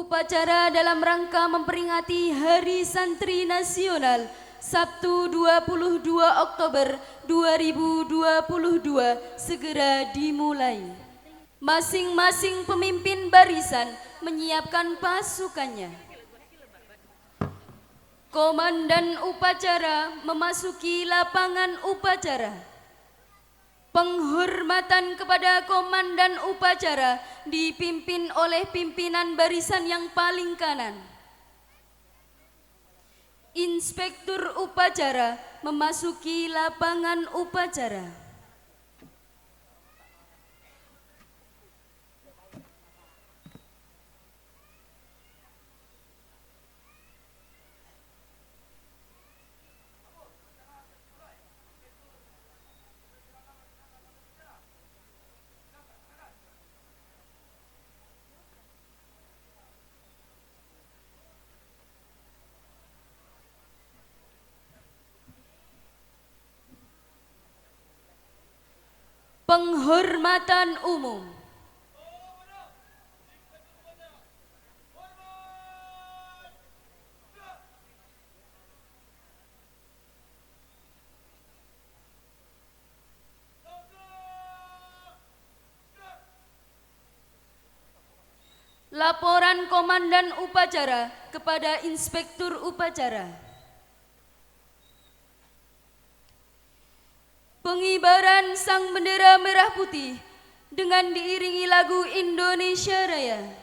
Upacara dalam rangka memperingati Hari Santri Nasional Sabtu 22 Oktober 2022 segera dimulai. Masing-masing pemimpin barisan menyiapkan pasukannya. Komandan upacara memasuki lapangan upacara. Penghormatan kepada komandan upacara dipimpin oleh pimpinan barisan yang paling kanan. Inspektur upacara memasuki lapangan upacara. Penghormatan umum. Laporan komandan upacara kepada inspektur upacara. Pengibaran sang bendera merah putih dengan diiringi lagu Indonesia Raya.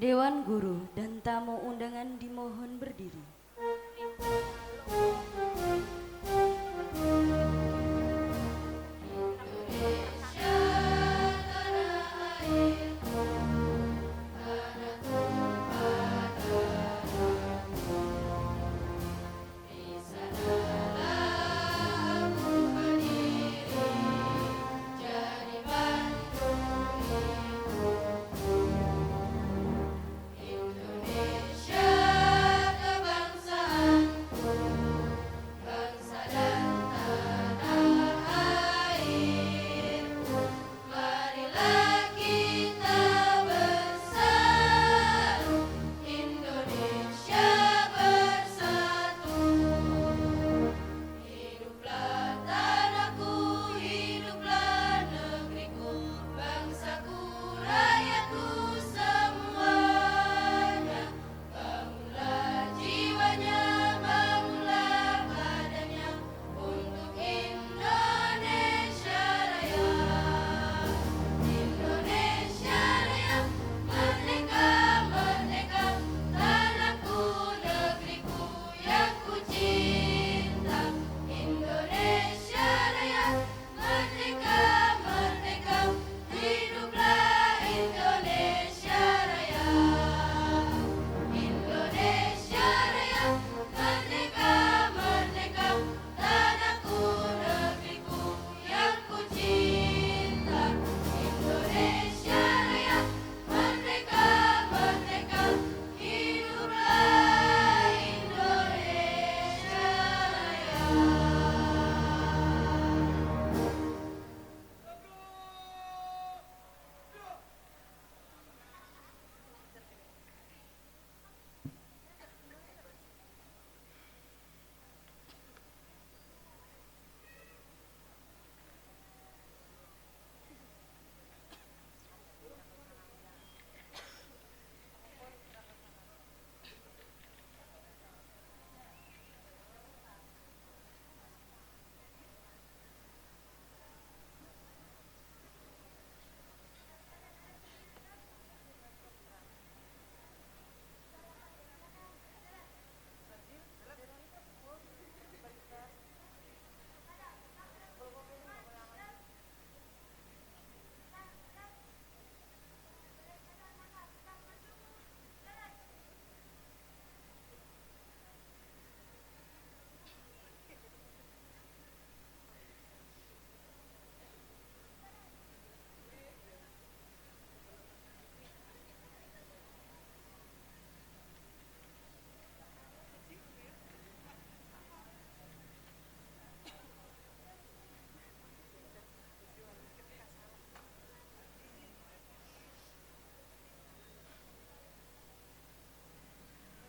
Dewan Guru dan tamu undangan dimohon berdiri.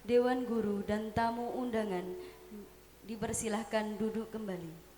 Dewan Guru dan tamu undangan dipersilahkan duduk kembali.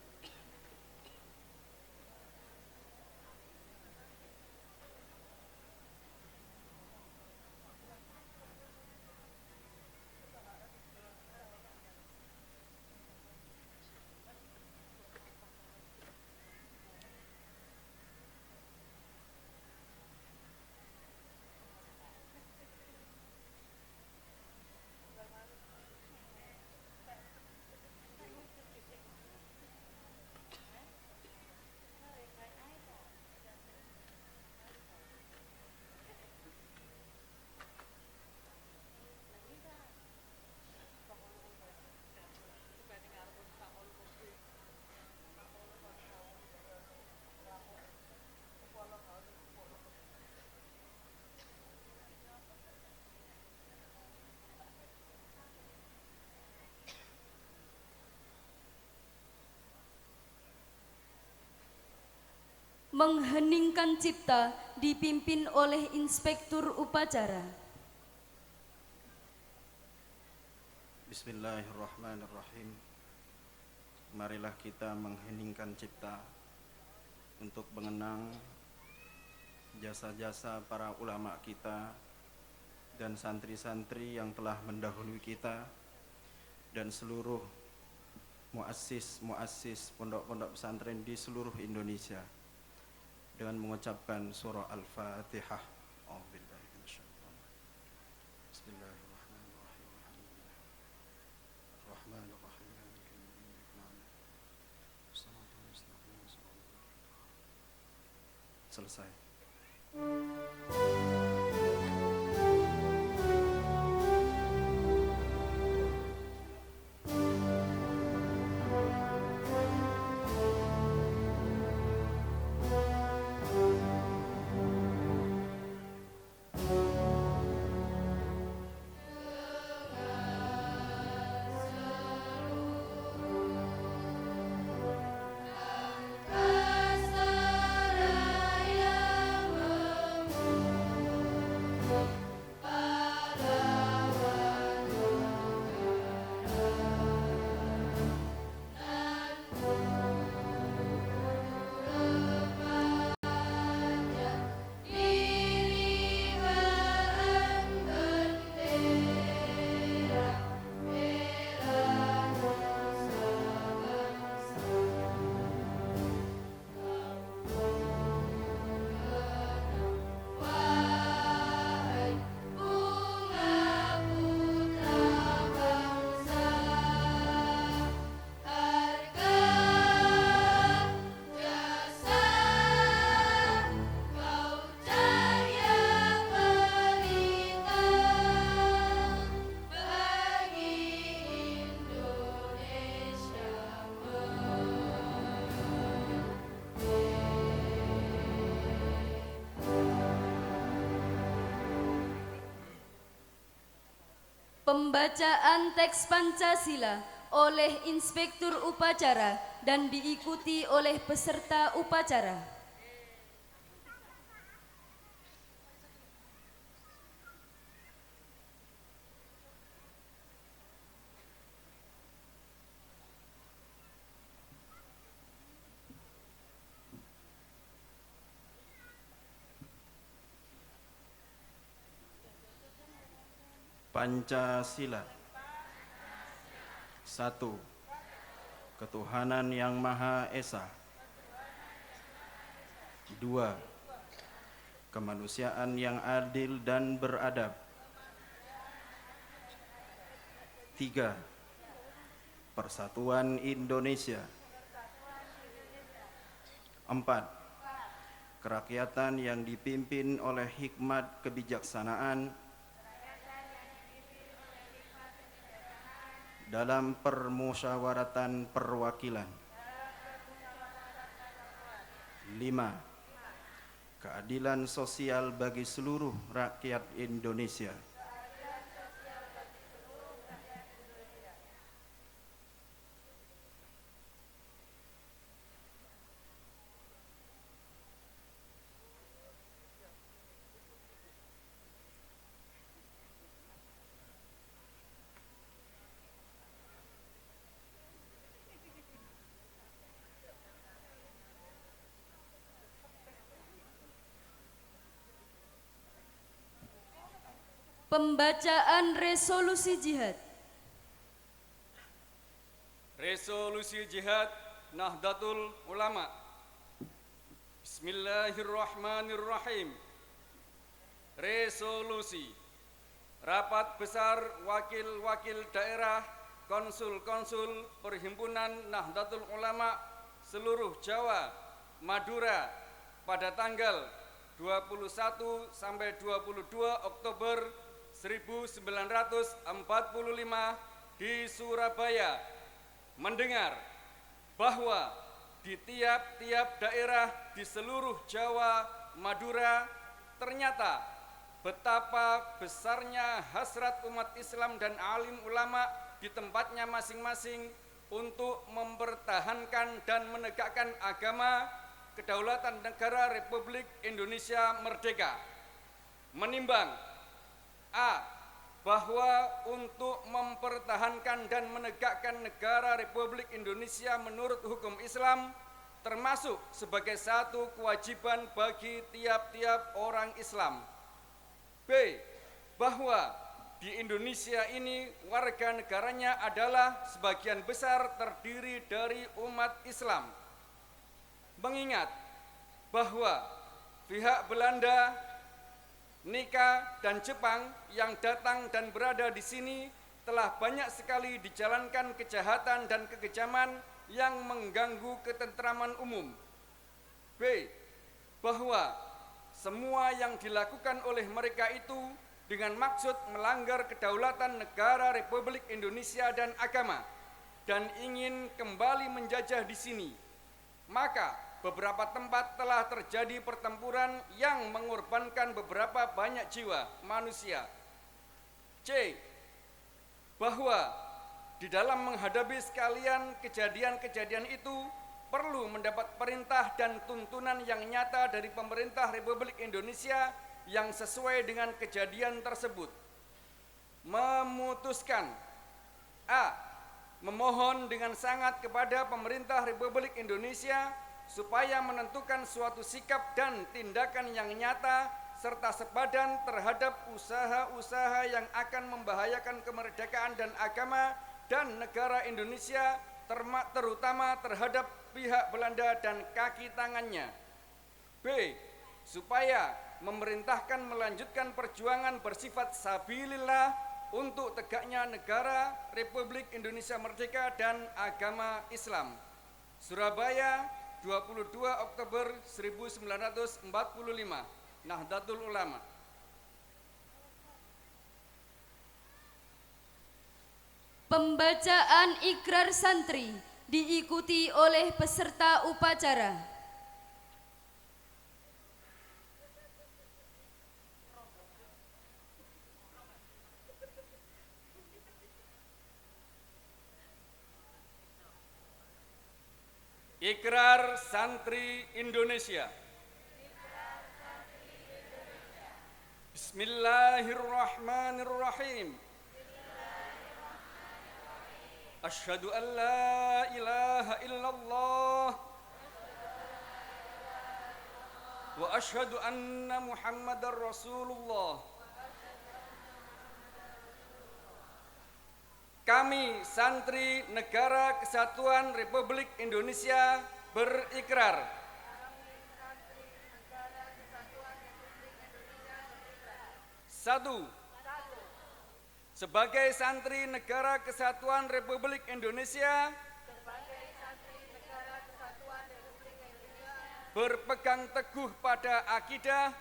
Mengheningkan cipta dipimpin oleh Inspektur Upacara. Bismillahirrahmanirrahim. Marilah kita mengheningkan cipta untuk mengenang jasa-jasa para ulama kita dan santri-santri yang telah mendahului kita dan seluruh muassis pondok-pondok pesantren di seluruh Indonesia dengan mengucapkan surah Al-Fatihah. A'udzubillahi minasyaitonir rajim. Selesai. Pembacaan teks Pancasila oleh Inspektur Upacara dan diikuti oleh peserta upacara. Pancasila. 1. Ketuhanan Yang Maha Esa. 2. Kemanusiaan yang adil dan beradab. 3. Persatuan Indonesia. 4. Kerakyatan yang dipimpin oleh hikmat kebijaksanaan dalam permusyawaratan perwakilan. 5. Keadilan sosial bagi seluruh rakyat Indonesia. Pembacaan resolusi jihad. Resolusi Jihad Nahdlatul Ulama. Bismillahirrahmanirrahim. Resolusi Rapat Besar Wakil-Wakil Daerah Konsul-Konsul Perhimpunan Nahdlatul Ulama seluruh Jawa, Madura pada tanggal 21 sampai 22 Oktober 1945 di Surabaya mendengar bahwa di tiap-tiap daerah di seluruh Jawa, Madura ternyata betapa besarnya hasrat umat Islam dan alim ulama di tempatnya masing-masing untuk mempertahankan dan menegakkan agama kedaulatan negara Republik Indonesia Merdeka. Menimbang A. Bahwa untuk mempertahankan dan menegakkan negara Republik Indonesia menurut hukum Islam termasuk sebagai satu kewajiban bagi tiap-tiap orang Islam. B. Bahwa di Indonesia ini warga negaranya adalah sebagian besar terdiri dari umat Islam. Mengingat bahwa pihak Belanda, Nika, dan Jepang yang datang dan berada di sini telah banyak sekali dijalankan kejahatan dan kekejaman yang mengganggu ketentraman umum. B. bahwa semua yang dilakukan oleh mereka itu dengan maksud melanggar kedaulatan negara Republik Indonesia dan agama dan ingin kembali menjajah di sini. Maka beberapa tempat telah terjadi pertempuran yang mengorbankan beberapa banyak jiwa manusia. C. Bahwa di dalam menghadapi sekalian kejadian-kejadian itu perlu mendapat perintah dan tuntunan yang nyata dari pemerintah Republik Indonesia yang sesuai dengan kejadian tersebut. Memutuskan A. Memohon dengan sangat kepada pemerintah Republik Indonesia supaya menentukan suatu sikap dan tindakan yang nyata serta sepadan terhadap usaha-usaha yang akan membahayakan kemerdekaan dan agama dan negara Indonesia, terutama terhadap pihak Belanda dan kaki tangannya. B. Supaya memerintahkan melanjutkan perjuangan bersifat sabilillah untuk tegaknya negara Republik Indonesia Merdeka dan agama Islam. Surabaya, 22 Oktober 1945, Nahdlatul Ulama. Pembacaan ikrar santri diikuti oleh peserta upacara. Ikrar Santri Indonesia. Bismillahirrahmanirrahim. Asyhadu an la ilaha illallah wa asyhadu anna Muhammadar Rasulullah. Kami santri Negara Kesatuan Republik Indonesia berikrar satu, sebagai santri Negara Kesatuan Republik Indonesia berpegang teguh pada akidah,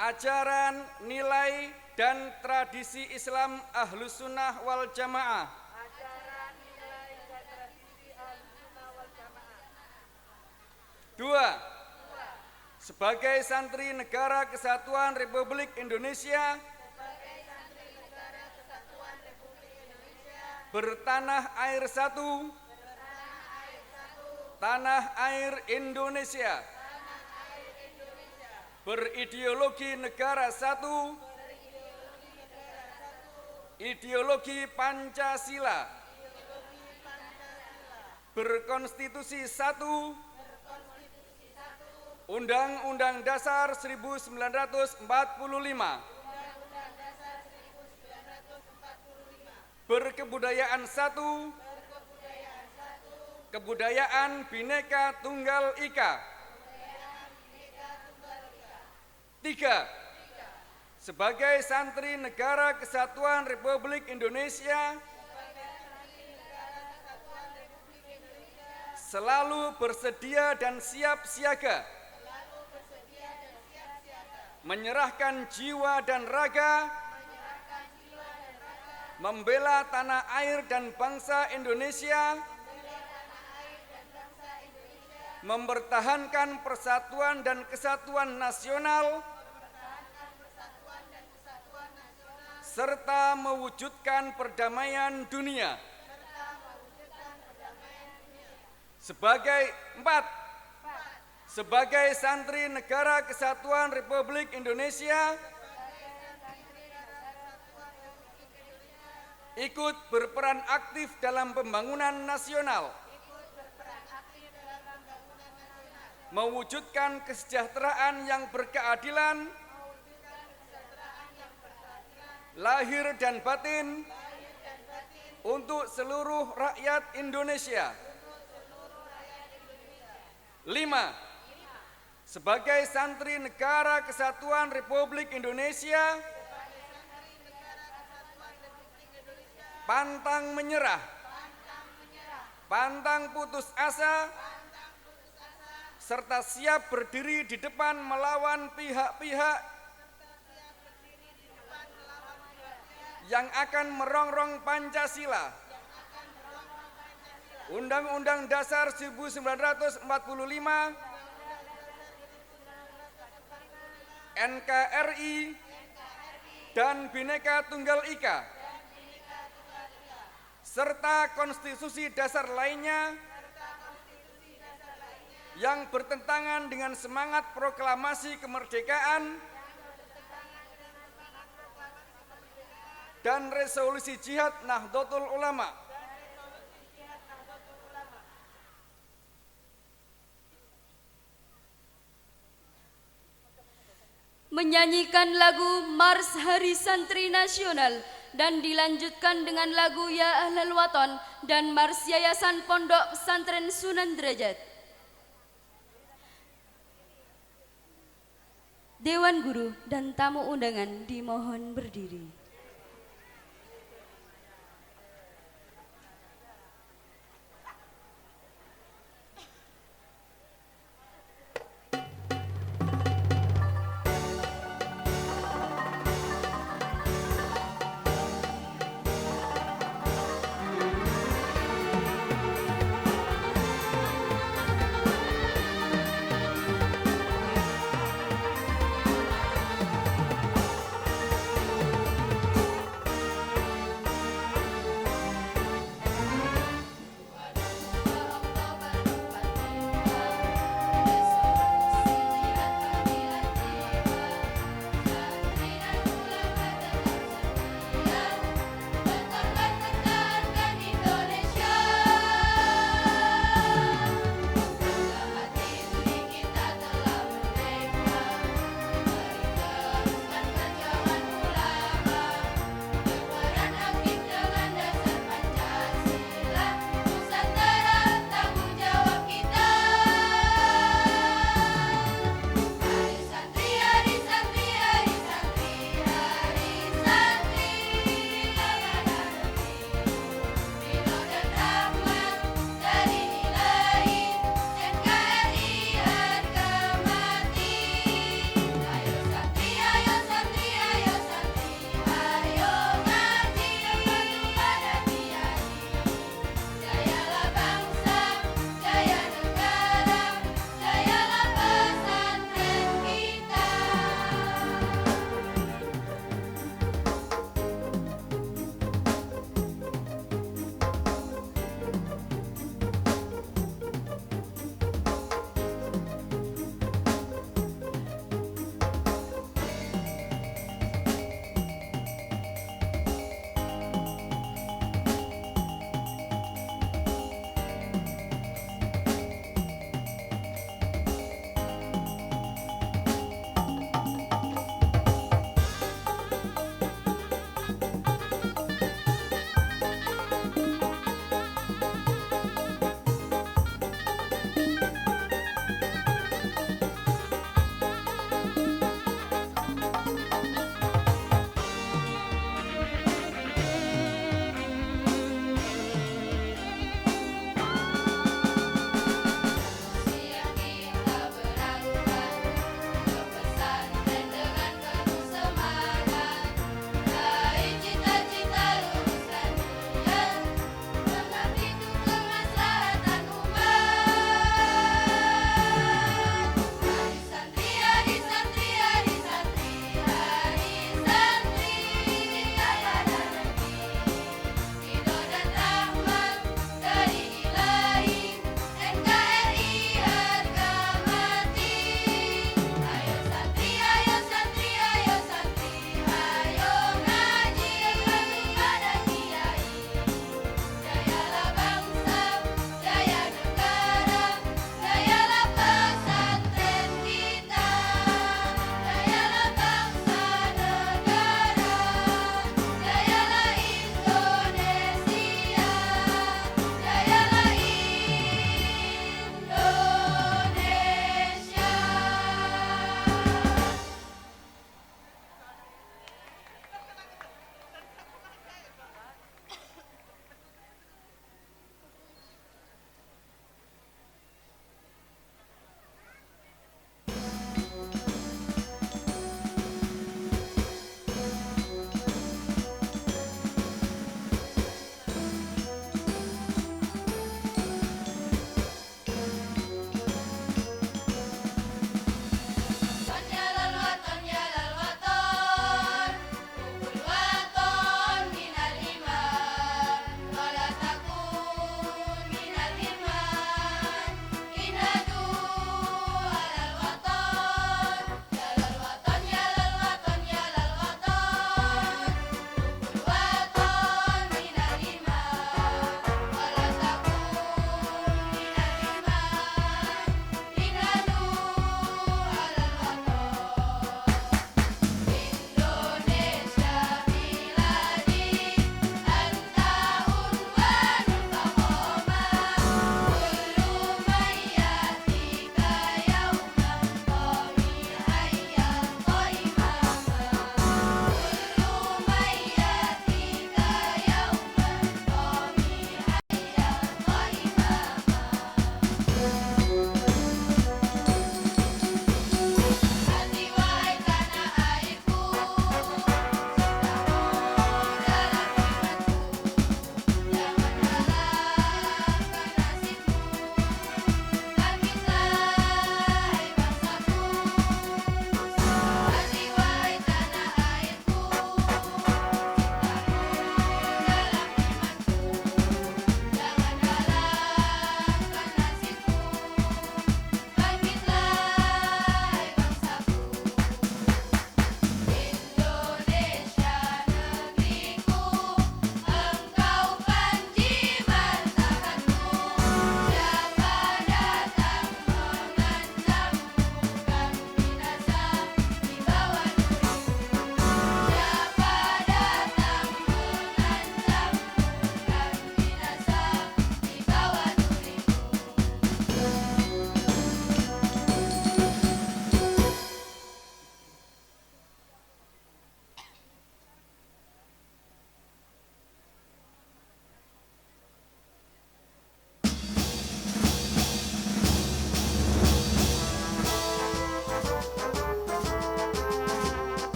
ajaran, nilai, dan tradisi Islam Ahlus Sunnah wal Jamaah. Dua, sebagai santri Negara Kesatuan Republik Indonesia bertanah air satu, tanah air Indonesia, berideologi negara satu, ideologi Pancasila, berkonstitusi satu, Undang-Undang Dasar 1945, berkebudayaan satu, kebudayaan Bhinneka Tunggal Ika. Tiga, sebagai santri Negara Kesatuan Republik Indonesia selalu bersedia dan siap siaga menyerahkan jiwa dan raga membela tanah air dan bangsa Indonesia, mempertahankan persatuan dan kesatuan nasional, serta mewujudkan perdamaian dunia. Sebagai santri Negara Kesatuan Republik Indonesia ikut berperan aktif dalam pembangunan nasional, mewujudkan kesejahteraan yang berkeadilan lahir dan batin untuk seluruh rakyat Indonesia. 5. Sebagai santri Negara Kesatuan Republik Indonesia pantang menyerah, pantang putus asa, serta siap berdiri di depan melawan pihak-pihak yang akan merongrong Pancasila, Undang-Undang Dasar 1945, NKRI, dan Bhinneka Tunggal Ika, serta konstitusi dasar lainnya yang bertentangan dengan semangat proklamasi kemerdekaan dan resolusi Jihad Nahdlatul Ulama. Menyanyikan lagu Mars Hari Santri Nasional dan dilanjutkan dengan lagu Ya Ahlal Waton dan Mars Yayasan Pondok Pesantren Sunan Derajat. Dewan Guru dan tamu undangan dimohon berdiri.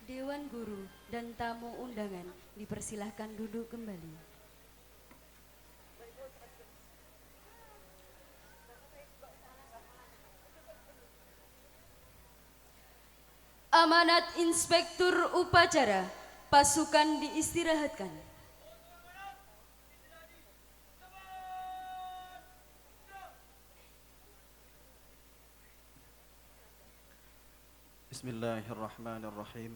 Dewan Guru dan tamu undangan dipersilahkan duduk kembali. Amanat Inspektur Upacara, pasukan diistirahatkan. Bismillahirrahmanirrahim.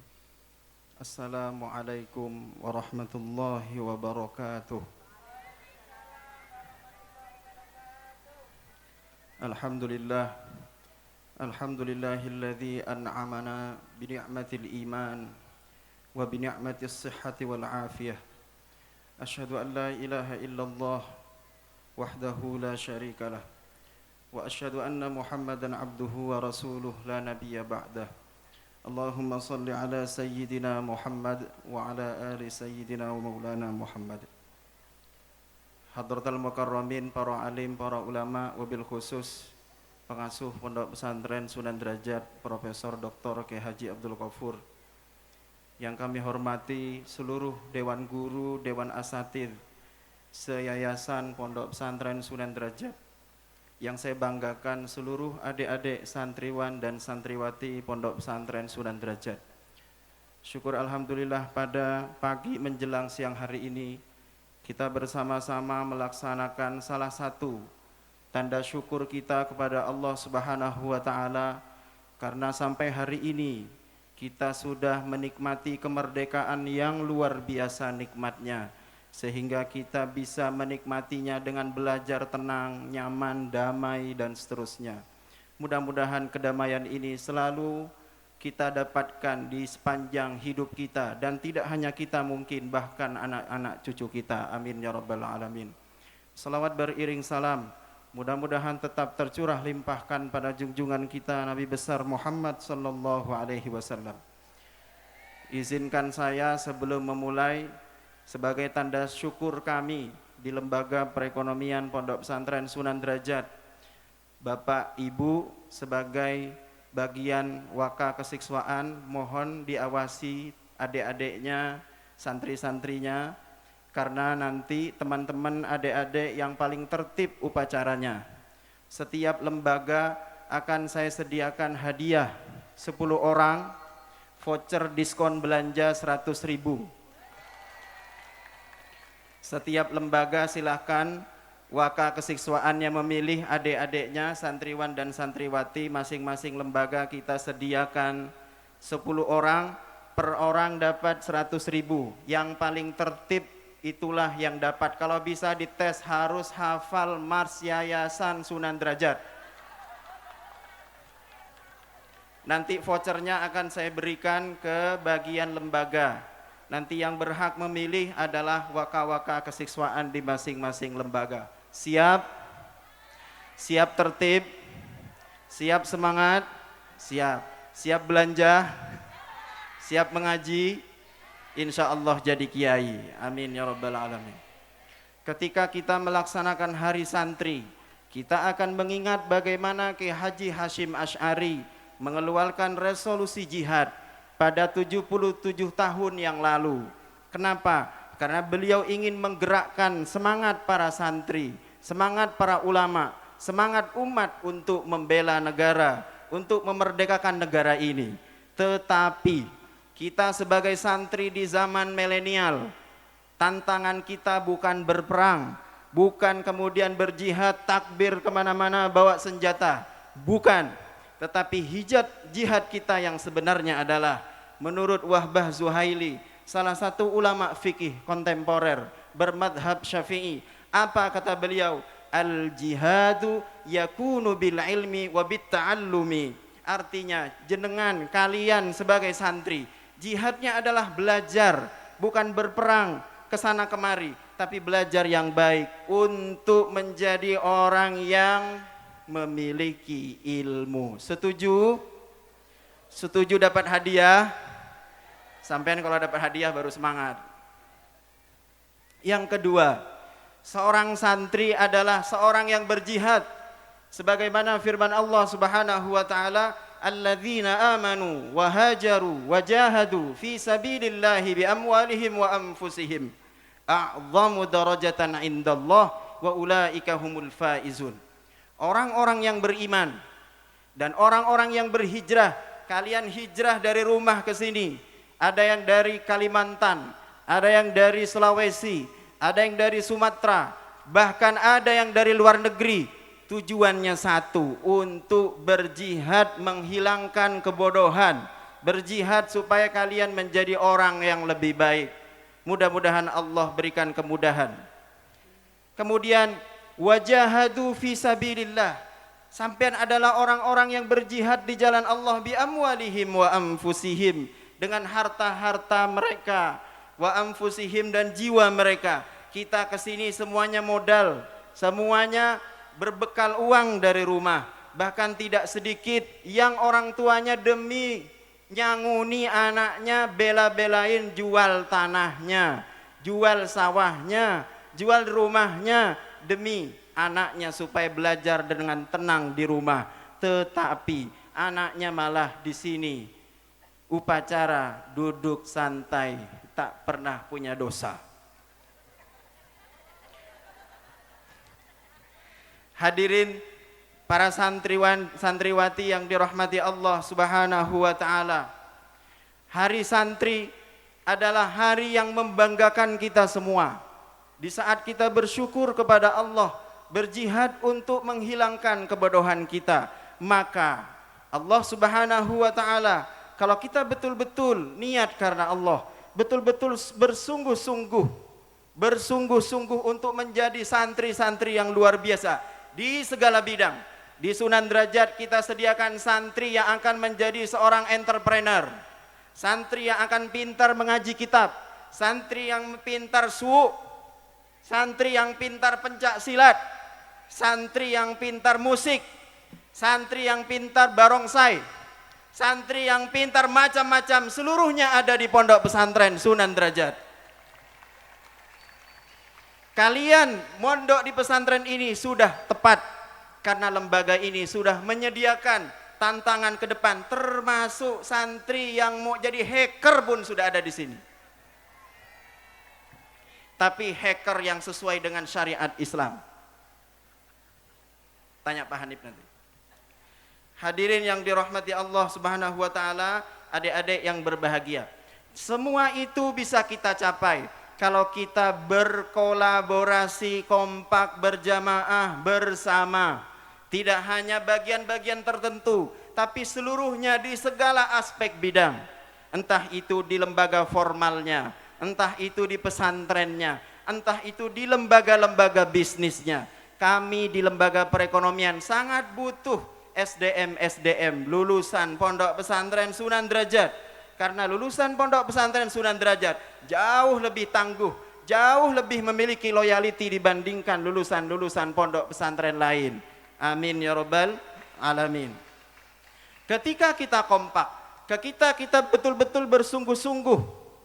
Assalamualaikum warahmatullahi wabarakatuh. Alhamdulillah. Alhamdulillahilladzi an'amana bini'matil iman wa bini'matis sihhati wal afiyah. Asyhadu an la ilaha illallah wahdahu la syarikalah wa asyhadu anna Muhammadan abduhu wa rasuluh la nabiyya ba'dah. Allahumma salli ala sayyidina Muhammad wa ala ali sayyidina wa maulana Muhammad. Hadratal mukarramin, para alim, para ulama, wabil khusus pengasuh Pondok Pesantren Sunan Derajat Profesor Dr. Kiai Haji Abdul Ghafur, yang kami hormati seluruh Dewan Guru, Dewan Asatidz se-Yayasan Pondok Pesantren Sunan Derajat, yang saya banggakan seluruh adik-adik santriwan dan santriwati Pondok Pesantren Sunan Derajat. Syukur alhamdulillah pada pagi menjelang siang hari ini kita bersama-sama melaksanakan salah satu tanda syukur kita kepada Allah Subhanahu wa taala karena sampai hari ini kita sudah menikmati kemerdekaan yang luar biasa nikmatnya, sehingga kita bisa menikmatinya dengan belajar tenang, nyaman, damai dan seterusnya. Mudah-mudahan kedamaian ini selalu kita dapatkan di sepanjang hidup kita, dan tidak hanya kita, mungkin bahkan anak-anak cucu kita. Amin ya rabbal alamin. Salawat beriring salam mudah-mudahan tetap tercurah limpahkan pada junjungan kita Nabi besar Muhammad sallallahu alaihi wasallam. Izinkan saya sebelum memulai, sebagai tanda syukur kami di Lembaga Perekonomian Pondok Pesantren Sunan Derajat, Bapak Ibu sebagai bagian waka kesiswaan mohon diawasi adik-adiknya, santri-santrinya, karena nanti teman-teman adik-adik yang paling tertib upacaranya. Setiap lembaga akan saya sediakan hadiah 10 orang, voucher diskon belanja 100.000. Setiap lembaga silahkan waka kesiswaannya memilih adik-adiknya, santriwan dan santriwati, masing-masing lembaga kita sediakan 10 orang, per orang dapat 100.000. Yang paling tertib itulah yang dapat. Kalau bisa dites harus hafal Mars Yayasan Sunan Derajat. Nanti vouchernya akan saya berikan ke bagian lembaga. Nanti yang berhak memilih adalah waka-waka kesiswaan di masing-masing lembaga. Siap? Siap tertib? Siap semangat? Siap. Siap belanja? Siap mengaji? Insya Allah jadi kiai. Amin ya rabbal alamin. Ketika kita melaksanakan hari santri, kita akan mengingat bagaimana Kiai Haji Hasyim Asy'ari mengeluarkan resolusi jihad pada 77 tahun yang lalu. Kenapa? Karena beliau ingin menggerakkan semangat para santri, semangat para ulama, semangat umat untuk membela negara, untuk memerdekakan negara ini. Tetapi kita sebagai santri di zaman milenial, tantangan kita bukan berperang, bukan kemudian berjihad, takbir kemana-mana bawa senjata, bukan. Tetapi jihad kita yang sebenarnya adalah menurut Wahbah Zuhaili, salah satu ulama fikih kontemporer bermadhab Syafi'i. Apa kata beliau? Al-jihadu yakunu bil ilmi wa bit ta'allumi. Artinya jenengan kalian sebagai santri, jihadnya adalah belajar, bukan berperang kesana kemari, tapi belajar yang baik untuk menjadi orang yang memiliki ilmu. Setuju? Setuju dapat hadiah? Sampean kalau dapat hadiah baru semangat. Yang kedua, seorang santri adalah seorang yang berjihad. Sebagaimana firman Allah Subhanahu wa taala, alladzina amanu wa hajaru wa jahadu fi sabilillahi bi amwalihim wa anfusihim a'zamu darajatan indallah wa ulaika humul faizun. Orang-orang yang beriman dan orang-orang yang berhijrah. Kalian hijrah dari rumah ke sini. Ada yang dari Kalimantan, ada yang dari Sulawesi, ada yang dari Sumatera, bahkan ada yang dari luar negeri. Tujuannya satu, untuk berjihad menghilangkan kebodohan, berjihad supaya kalian menjadi orang yang lebih baik. Mudah-mudahan Allah berikan kemudahan. Kemudian wajahadu fi sabilillah. Sampean adalah orang-orang yang berjihad di jalan Allah bi amwalihim wa anfusihim, dengan harta-harta mereka, wa anfusihim, dan jiwa mereka. Kita kesini semuanya modal, semuanya berbekal uang dari rumah, bahkan tidak sedikit yang orang tuanya demi nyanguni anaknya bela-belain jual tanahnya, jual sawahnya, jual rumahnya demi anaknya supaya belajar dengan tenang di rumah. Tetapi anaknya malah di sini upacara duduk santai, tak pernah punya dosa. Hadirin para santriwati yang dirahmati Allah Subhanahu wa taala. Hari santri adalah hari yang membanggakan kita semua. Di saat kita bersyukur kepada Allah, berjihad untuk menghilangkan kebodohan kita, maka Allah Subhanahu wa taala, kalau kita betul-betul niat karena Allah, betul-betul bersungguh-sungguh untuk menjadi santri-santri yang luar biasa di segala bidang. Di Sunan Derajat kita sediakan santri yang akan menjadi seorang entrepreneur, santri yang akan pintar mengaji kitab, santri yang pintar suuk, santri yang pintar pencak silat, santri yang pintar musik, santri yang pintar barongsai, santri yang pintar macam-macam, seluruhnya ada di Pondok Pesantren Sunan Derajat. Kalian mondok di pesantren ini sudah tepat, karena lembaga ini sudah menyediakan tantangan ke depan, termasuk santri yang mau jadi hacker pun sudah ada di sini. Tapi hacker yang sesuai dengan syariat Islam. Tanya Pak Hanif nanti. Hadirin yang dirahmati Allah Subhanahu wa taala, adik-adik yang berbahagia. Semua itu bisa kita capai kalau kita berkolaborasi, kompak, berjamaah, bersama. Tidak hanya bagian-bagian tertentu, tapi seluruhnya di segala aspek bidang. Entah itu di lembaga formalnya, entah itu di pesantrennya, entah itu di lembaga-lembaga bisnisnya. Kami di lembaga perekonomian sangat butuh SDM lulusan Pondok Pesantren Sunan Derajat. Karena lulusan Pondok Pesantren Sunan Derajat jauh lebih tangguh, jauh lebih memiliki loyalty dibandingkan lulusan-lulusan pondok pesantren lain. Amin ya rabbal alamin. Ketika kita kompak, ketika kita betul-betul bersungguh-sungguh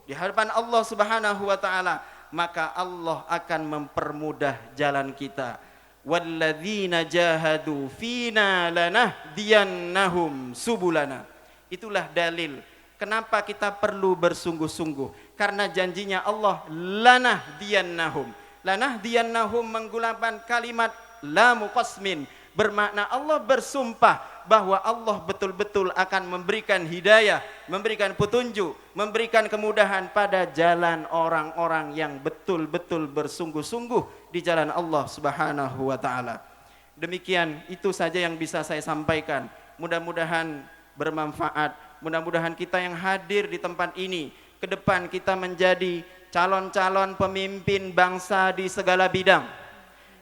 di hadapan Allah Subhanahu wa taala, maka Allah akan mempermudah jalan kita. Walladzina jahadu fina lanahdiyannahum subulana. Itulah dalil kenapa kita perlu bersungguh-sungguh, karena janjinya Allah, lanahdiyannahum. Lanahdiyannahum menggunakan kalimat lamu qasmin, bermakna Allah bersumpah bahwa Allah betul-betul akan memberikan hidayah, memberikan petunjuk, memberikan kemudahan pada jalan orang-orang yang betul-betul bersungguh-sungguh di jalan Allah Subhanahu wa taala. Demikian, itu saja yang bisa saya sampaikan. Mudah-mudahan bermanfaat. Mudah-mudahan kita yang hadir di tempat ini ke depan kita menjadi calon-calon pemimpin bangsa di segala bidang.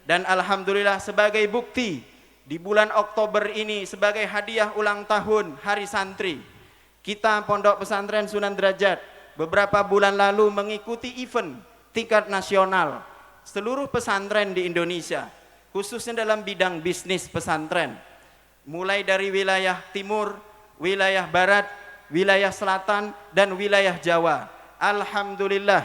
Dan alhamdulillah sebagai bukti, di bulan Oktober ini sebagai hadiah ulang tahun Hari Santri, kita Pondok Pesantren Sunan Derajat beberapa bulan lalu mengikuti event tingkat nasional seluruh pesantren di Indonesia, khususnya dalam bidang bisnis pesantren, mulai dari wilayah timur, wilayah barat, wilayah selatan, dan wilayah Jawa. Alhamdulillah,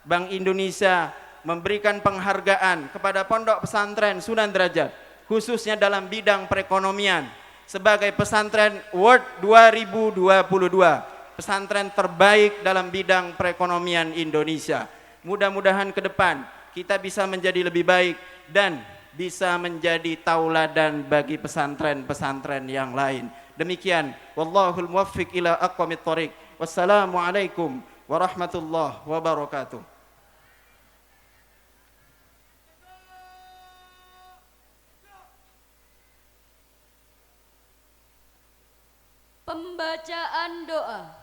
Bank Indonesia memberikan penghargaan kepada Pondok Pesantren Sunan Derajat, khususnya dalam bidang perekonomian, sebagai pesantren World 2022, pesantren terbaik dalam bidang perekonomian Indonesia. Mudah-mudahan ke depan kita bisa menjadi lebih baik dan bisa menjadi tauladan bagi pesantren-pesantren yang lain. Demikian, wallahul muwaffiq ila aqwamit thoriq. Wassalamualaikum warahmatullahi wabarakatuh. Pembacaan doa.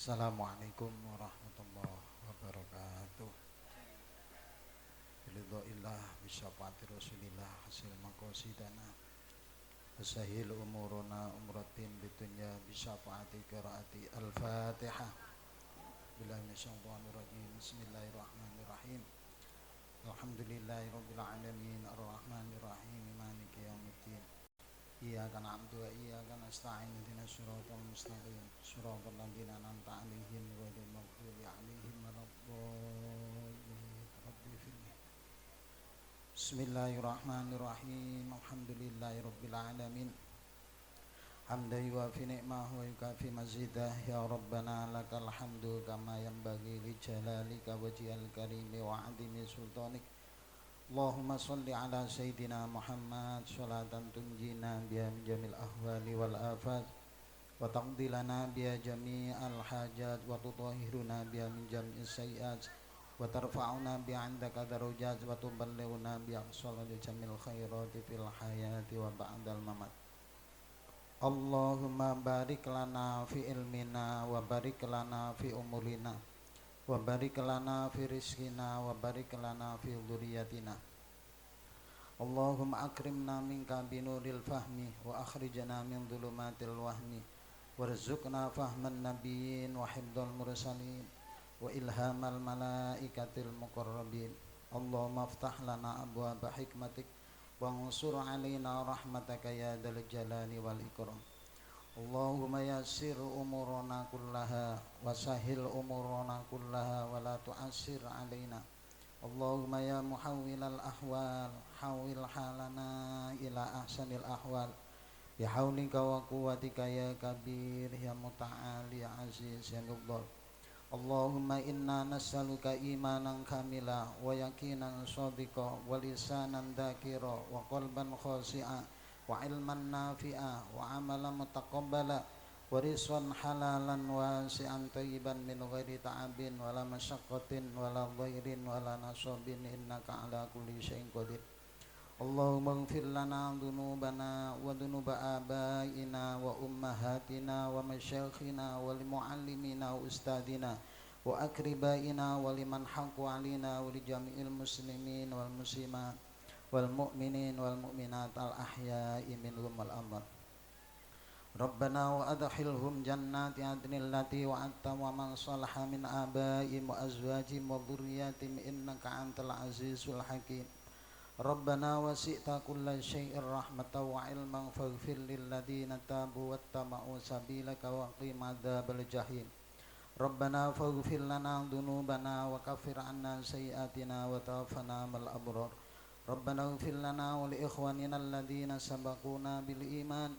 Assalamualaikum warahmatullahi wabarakatuh. Ridhoillah bisyafaati Rasulillah hasil maqasidana wasahil umuruna umratin bitunya bisyafaati qiraati al-Fatihah. Billahi minasyaitonir rajim. Bismillahirrahmanirrahim. Alhamdulillahirabbil alamin arrahmanir rahim maliki yaumiddin. Iyyaka na'budu wa iyyaka nasta'in ihdinas siratal mustaqim siratal ladzina an'amta 'alaihim ghairil maghdubi 'alaihim waladdallin. Bismillahirrahmanirrahim. Alhamdulillahirabbil alamin. Hamdan yuwafi ni'mahu wa yukafi mazidah. Ya Rabbana lakal hamdu kama yanbaghi li jalalika wajhil karimi wa 'azimi sultanik. Allahumma salli ala Sayyidina Muhammad salatan tunjina biha min jamil ahwali wal afat wa taqdi lana biha jami'al hajat wa tutahhiruna biha min jami'is sayyi'at wa tarfa'una biha 'indaka darajat wa tuballighuna biha aqsal jamil khairati fil hayati wa ba'dal mamat. Allahumma barik lana fi ilmina wa barik lana fi umurina wa barik lana fi rizqina wa barik lana fi dzurriyyatina. Allahumma akrimna minka binuril fahmi wa akhrijna min dhulumatil wahmi warzuqna fahman nabiyyin wa hifdzal mursalin wa ilhamal malaikatil muqarrabin. Allahumma aftah lana abwaaba hikmatik wa ansur alaina rahmataka ya dzal jalali wal ikram. Allahumma yassir umurana kullaha wa sahhil umurana kullaha wa la tu'assir alaina. Allahumma ya muhawwilal ahwal hawwil halana ila ahsanil ahwal bihaulika wa quwwatika ya kabir ya muta'al ya aziz ya jabbar. Allahumma inna nas'aluka imanan kamila wa yaqinan shadiqa wa lisanan dzakira wa qalban khashi'a wa ilman nafi'a wa amalan mutaqabbala wa rizqan halalan wasi'an thayyiban min ghairi ta'abin wala masyaqqatin wala dhairin wala nasabin innaka ala kulli syai'in qadir. Allahumma ighfir lana dhunubana wa dhunuba abaina wa ummahatina wa masyayikhina wa limuallimina wa ustadina wa akribaina wa liman haqqu alina wa li jami'il muslimin wal muslimat wal mu'minin wal mu'minat al ahya'i minhum wal amwat. Rabbana wa adkhilhum jannati adnil lati wa'adta wa man salaha min abaihim wa azwajihim wa dhurriyyatihim innaka antal azizul hakim. Rabbana wasi'ta kulla syai'ir rahmatan wa ilman faghfir lil ladzina tabu wattaba'u sabilaka wa qim adzabal jahim. Rabbana faghfir lana dhunubana wa kaffir 'anna sayyi'atina wa tawaffana mal abrar. Rabbana ighfir lana wa li ikhwanina alladhina sabaquna bil iman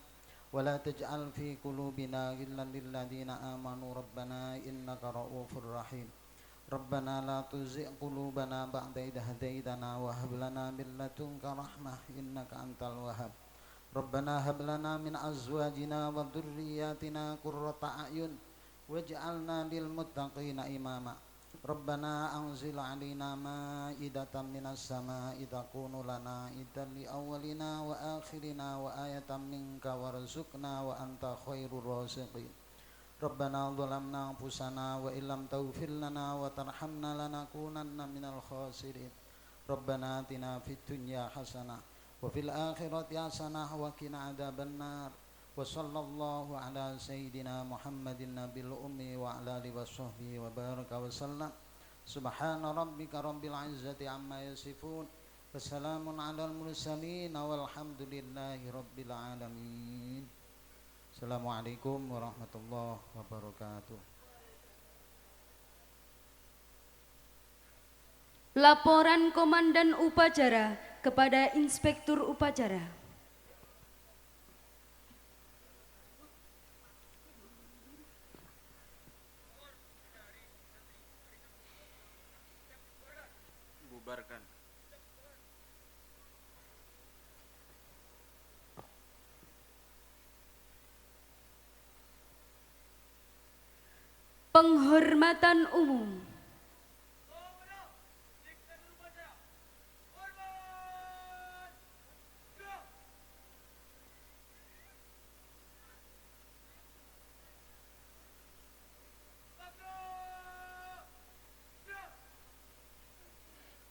wa la taj'al fi qulubina ghillan lil ladzina amanu rabbana innaka ra'ufur rahim. Rabbana la tuzigh qulubana ba'da idh hadaytana wa hab lana min ladunka rahmah innaka antal wahhab. Rabbana hab lana min azwajina wa dhurriyyatina qurrata a'yun waj'alna lil muttaqina imama. Rabbana anzil 'alaina ma'idatan minas sama'i takunu lana idan li awwalina wa akhirina wa ayatan minka warzuqna wa anta khairur raziqin. Rabbana zalamna anfusana wa illam taghfir lana wa tarhamna lanakunanna minal khasirin. Rabbana atina fid dunya hasanah wa fil akhirati hasanah wa qina adzabannar. وصلى الله على سيدنا محمد النبي الأمي وعلى آله وصحبه وبارك وسلم. سبحان ربك رب العزة عما يصفون وسلام على المرسلين والحمد لله رب العالمين. Assalamualaikum warahmatullahi wabarakatuh. Laporan Komandan Upacara kepada Inspektur Upacara. Bubarkan. Penghormatan umum.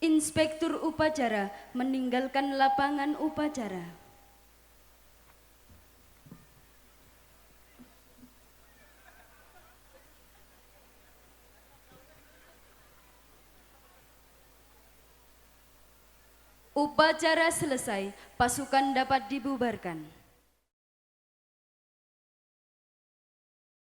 Inspektur Upacara meninggalkan lapangan upacara. Upacara selesai, pasukan dapat dibubarkan.